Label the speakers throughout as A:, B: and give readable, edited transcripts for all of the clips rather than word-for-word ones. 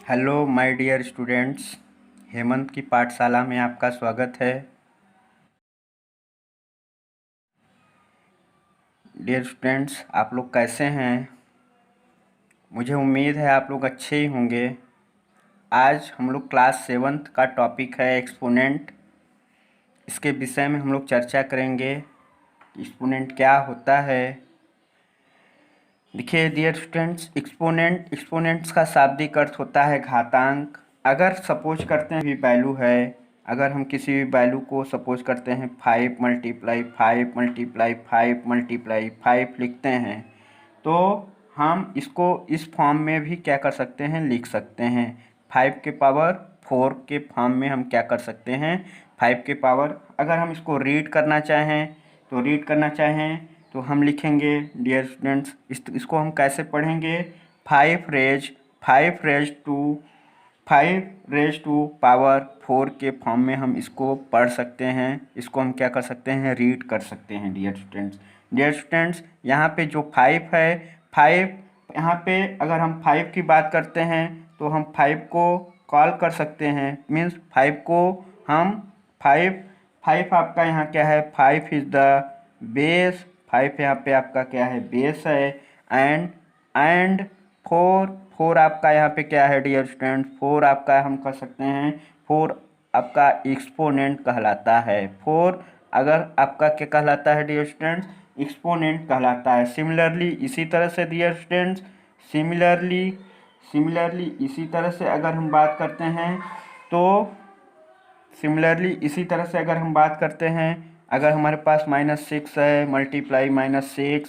A: Hello my dear students, Hemant की पाठशाला में आपका स्वागत है। डियर स्टूडेंट्स, आप लोग कैसे हैं? मुझे उम्मीद है आप लोग अच्छे ही होंगे। आज हम लोग क्लास 7th का टॉपिक है एक्सपोनेंट। इसके विषय में हम लोग चर्चा करेंगे। एक्सपोनेंट क्या होता है? देखिए डियर स्टूडेंट्स, एक्सपोनेंट्स का शाब्दिक अर्थ होता है घातांक। अगर सपोज करते हैं भी वैल्यू है, अगर हम किसी भी वैल्यू को सपोज करते हैं 5 मल्टीप्लाई 5 मल्टीप्लाई 5 मल्टीप्लाई 5 लिखते हैं, तो हम इसको इस फॉर्म में भी क्या कर सकते हैं, लिख सकते हैं। 5 के पावर 4 के फॉर्म में हम क्या कर सकते हैं, 5 के पावर, अगर हम इसको रीड करना चाहें तो हम लिखेंगे डियर स्टूडेंट्स, इसको हम कैसे पढ़ेंगे, 5 रेज टू पावर 4 के फॉर्म में हम इसको पढ़ सकते हैं। इसको हम क्या कर सकते हैं, रीड कर सकते हैं। डियर स्टूडेंट्स, यहाँ पे जो 5 है, 5 यहाँ पे अगर हम 5 की बात करते हैं तो हम 5 को कॉल कर सकते हैं। मीन्स 5 को हम 5 5 आपका यहाँ क्या है, 5 इज द बेस। 5 यहाँ पे आपका क्या है, बेस है। एंड 4 आपका यहाँ पे क्या है डियर स्टूडेंट, 4 आपका हम कर सकते हैं, 4 आपका एक्सपोनेंट कहलाता है। 4 अगर आपका क्या कहलाता है डियर स्टूडेंट्स, एक्सपोनेंट कहलाता है। सिमिलरली इसी तरह से डियर स्टूडेंट्स, सिमिलरली इसी तरह से अगर हम बात करते हैं तो अगर हमारे पास -6 है मल्टीप्लाई -6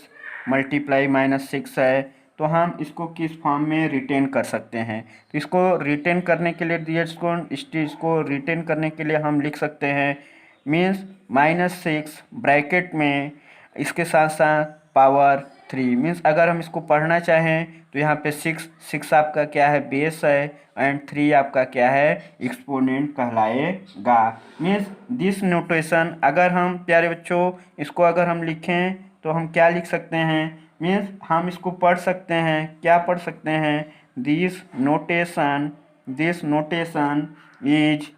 A: है, तो हम इसको किस फॉर्म में रिटेन कर सकते हैं। तो इसको रिटेन करने के लिए इसको रिटेन करने के लिए हम लिख सकते हैं, मीन्स -6 ब्रैकेट में इसके साथ साथ पावर 3। मीन्स अगर हम इसको पढ़ना चाहें तो यहाँ पे 6 आपका क्या है, बेस है, एंड 3 आपका क्या है, एक्सपोनेंट कहलाएगा। मीन्स दिस नोटेशन, अगर हम प्यारे बच्चों इसको अगर हम लिखें तो हम क्या लिख सकते हैं, मीन्स हम इसको पढ़ सकते हैं, क्या पढ़ सकते हैं, this notation is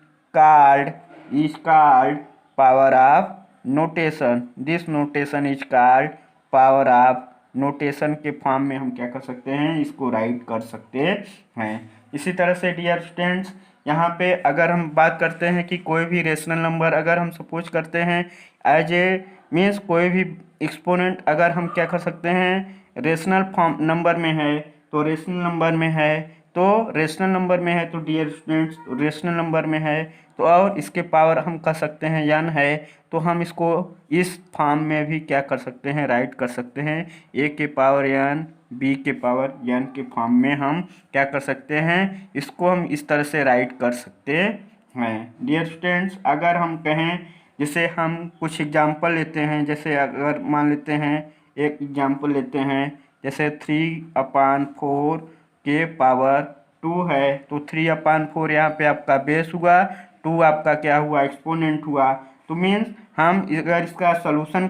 A: called power of notation. This notation is called power of notation के फॉर्म में हम क्या कर सकते हैं, इसको राइट कर सकते हैं। इसी तरह से डियर स्टूडेंट्स, यहाँ पे अगर हम बात करते हैं कि कोई भी रेशनल नंबर अगर हम सपोज करते हैं एज ए, मीन्स कोई भी एक्सपोनेंट अगर हम क्या कर सकते हैं, रेशनल फॉर्म नंबर में है तो रेशनल नंबर में है तो डियर स्टूडेंट्स, रेशनल नंबर में है तो, और इसके पावर हम कर सकते हैं n है, तो हम इसको इस फॉर्म में भी क्या कर सकते हैं, राइट कर सकते हैं। a के पावर n, b के पावर n के फॉर्म में हम क्या कर सकते हैं, इसको हम इस तरह से राइट कर सकते हैं। डियर स्टूडेंट्स, अगर हम कहें, जैसे हम कुछ एग्जाम्पल लेते हैं, जैसे अगर मान लेते हैं, एक एग्जाम्पल लेते हैं, जैसे 3/4 के पावर 2 है, तो 3/4 यहाँ पे आपका बेस हुआ, 2 आपका क्या हुआ, एक्सपोनेंट हुआ। तो मीन्स हम अगर इसका सलूशन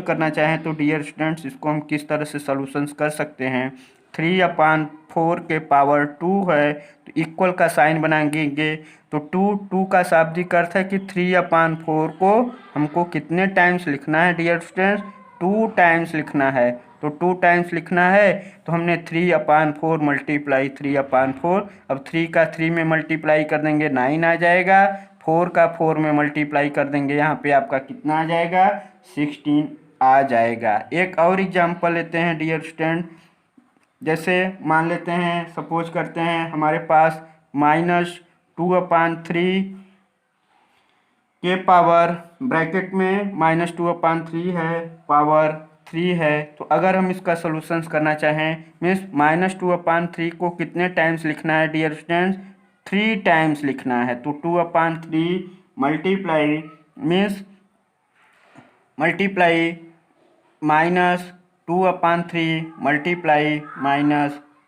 A: करना चाहें तो डियर स्टूडेंट्स, इसको हम किस तरह से सॉल्यूशंस कर सकते हैं, 3/4 के पावर 2 है तो इक्वल का साइन बनाएंगे, तो 2 का शाब्दिक अर्थ है कि 3/4 को हमको कितने टाइम्स लिखना है डियर स्टूडेंट्स, 2 टाइम्स लिखना है। तो 2 टाइम्स लिखना है तो हमने 3/4 मल्टीप्लाई 3/4, अब 3 का 3 में मल्टीप्लाई कर देंगे 9 आ जाएगा, 4 का 4 में मल्टीप्लाई कर देंगे, यहाँ पे आपका कितना आ जाएगा, 16 आ जाएगा। एक और एग्जाम्पल लेते हैं डियर स्टूडेंट, जैसे मान लेते हैं, सपोज करते हैं हमारे पास -2/3 के पावर ब्रैकेट में -2/3 है, पावर 3 है, तो अगर हम इसका सॉल्यूशंस करना चाहें, मीन्स -2/3 को कितने टाइम्स लिखना है डियर स्टूडेंट्स, 3 टाइम्स लिखना है। तो 2/3 मल्टीप्लाई, मीन्स मल्टीप्लाई -2/3 मल्टीप्लाई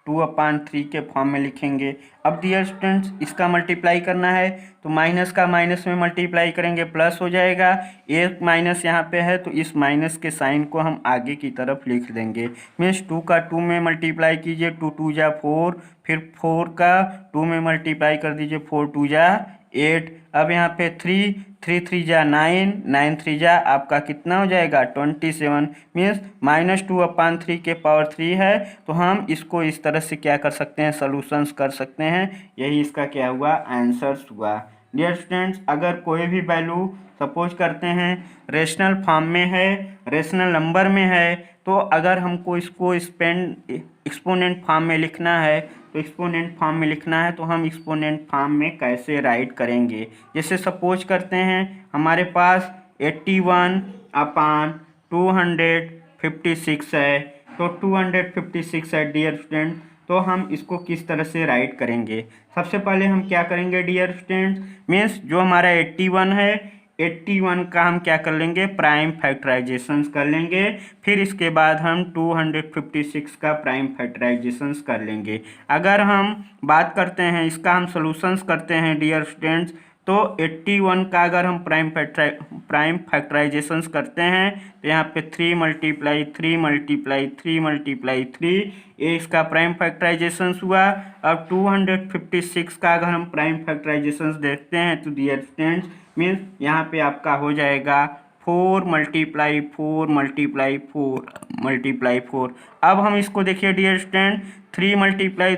A: 2/3 के फॉर्म में लिखेंगे। अब डियर स्टूडेंट्स इसका मल्टीप्लाई करना है तो माइनस का माइनस में मल्टीप्लाई करेंगे प्लस हो जाएगा, एक माइनस यहाँ पे है तो इस माइनस के साइन को हम आगे की तरफ लिख देंगे। मीन्स 2 का 2 में मल्टीप्लाई कीजिए, 2 2 जा 4, फिर 4 का 2 में मल्टीप्लाई कर दीजिए, 4 2 जा 8। अब यहाँ पे 3 3 3 जा 9, 9 3 जा आपका कितना हो जाएगा 27। मीन्स -2/3 के पावर 3 है, तो हम इसको इस तरह से क्या कर सकते हैं, सॉल्यूशंस कर सकते हैं। यही इसका क्या हुआ, आंसर्स हुआ। डियर स्टूडेंट्स अगर कोई भी वैल्यू सपोज करते हैं रेशनल फॉर्म में है, रेशनल नंबर में है, तो अगर हमको इसको एक्सपोनेंट फॉर्म में लिखना है तो एक्सपोनेंट फॉर्म में लिखना है तो हम एक्सपोनेंट फॉर्म में कैसे राइट करेंगे। जैसे सपोज करते हैं हमारे पास 81/256 है, तो 256 है डियर स्टूडेंट, तो हम इसको किस तरह से राइट करेंगे। सबसे पहले हम क्या करेंगे डियर स्टूडेंट्स, मीन्स जो हमारा 81 है, 81 का हम क्या कर लेंगे, प्राइम फैक्टराइजेशंस कर लेंगे। फिर इसके बाद हम 256 का प्राइम फैक्टराइजेशंस कर लेंगे। अगर हम बात करते हैं इसका, हम सॉल्यूशंस करते हैं डियर स्टूडेंट्स, तो 81 का अगर हम प्राइम फैक्टराइजेशंस करते हैं तो यहाँ पे 3 × 3 × 3 × 3 ये इसका प्राइम फैक्टराइजेशंस हुआ। अब 256 का अगर हम प्राइम फैक्टराइजेशंस देखते हैं तो डियर स्टूडेंट्स मीन्स यहाँ पे आपका हो जाएगा 4 × 4 × 4। अब हम इसको देखिए डियर स्टूडेंट 3 ×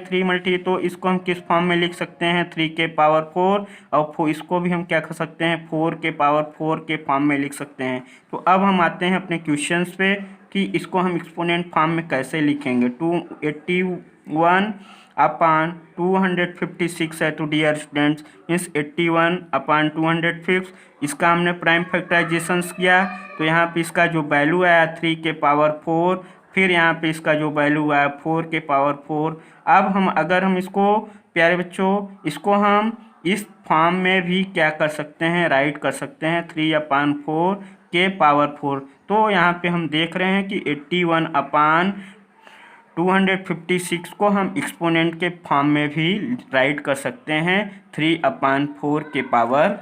A: 3 तो इसको हम किस फॉर्म में लिख सकते हैं, 3 के पावर 4, और इसको भी हम क्या कर सकते हैं 4 के पावर 4 के फॉर्म में लिख सकते हैं। तो अब हम आते हैं अपने क्वेश्चंस पे कि इसको हम एक्सपोनेंट फॉर्म में कैसे लिखेंगे। 281/256 है, तो डियर स्टूडेंट्स मीन्स 81/256 इसका हमने प्राइम फैक्टराइजेशंस किया, तो यहाँ पे इसका जो वैल्यू आया 3 के पावर 4, फिर यहाँ पे इसका जो वैल्यू आया 4 के पावर 4। अब हम अगर हम इसको प्यारे बच्चों इसको हम इस फॉर्म में भी क्या कर सकते हैं, राइट कर सकते हैं 3/4 के पावर 4। तो यहाँ पे हम देख रहे हैं कि 81/256 को हम एक्सपोनेंट के फॉर्म में भी राइट कर सकते हैं 3/4 के पावर।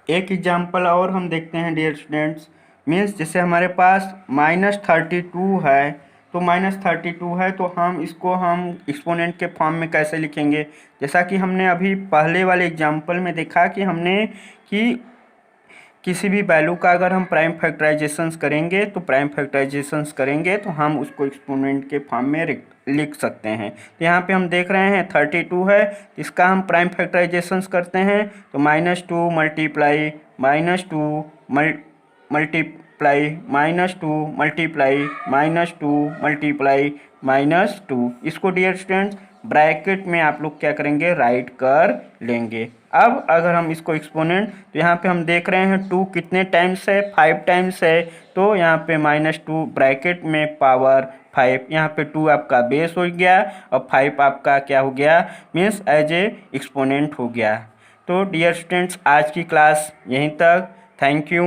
A: एक एग्जांपल और हम देखते हैं डियर स्टूडेंट्स, मीन्स जैसे हमारे पास -32 है, तो -32 है तो हम इसको हम एक्सपोनेंट के फॉर्म में कैसे लिखेंगे। जैसा कि हमने अभी पहले वाले एग्जांपल में देखा कि हमने कि किसी भी वैल्यू का अगर हम प्राइम फैक्टराइजेशंस करेंगे तो हम उसको एक्सपोनेंट के फॉर्म में लिख सकते हैं। तो यहाँ पे हम देख रहे हैं 32 है, इसका हम प्राइम फैक्टराइजेशंस करते हैं तो -2 × -2 × -2 इसको डियर स्टूडेंट्स ब्रैकेट में आप लोग क्या करेंगे, राइट कर लेंगे। अब अगर हम इसको एक्सपोनेंट, तो यहाँ पे हम देख रहे हैं 2 कितने टाइम्स है, 5 टाइम्स है, तो यहाँ पे -2 ब्रैकेट में पावर 5, यहाँ पे 2 आपका बेस हो गया और 5 आपका क्या हो गया, मीन्स एज ए एक्सपोनेंट हो गया। तो डियर स्टूडेंट्स आज की क्लास यहीं तक, थैंक यू।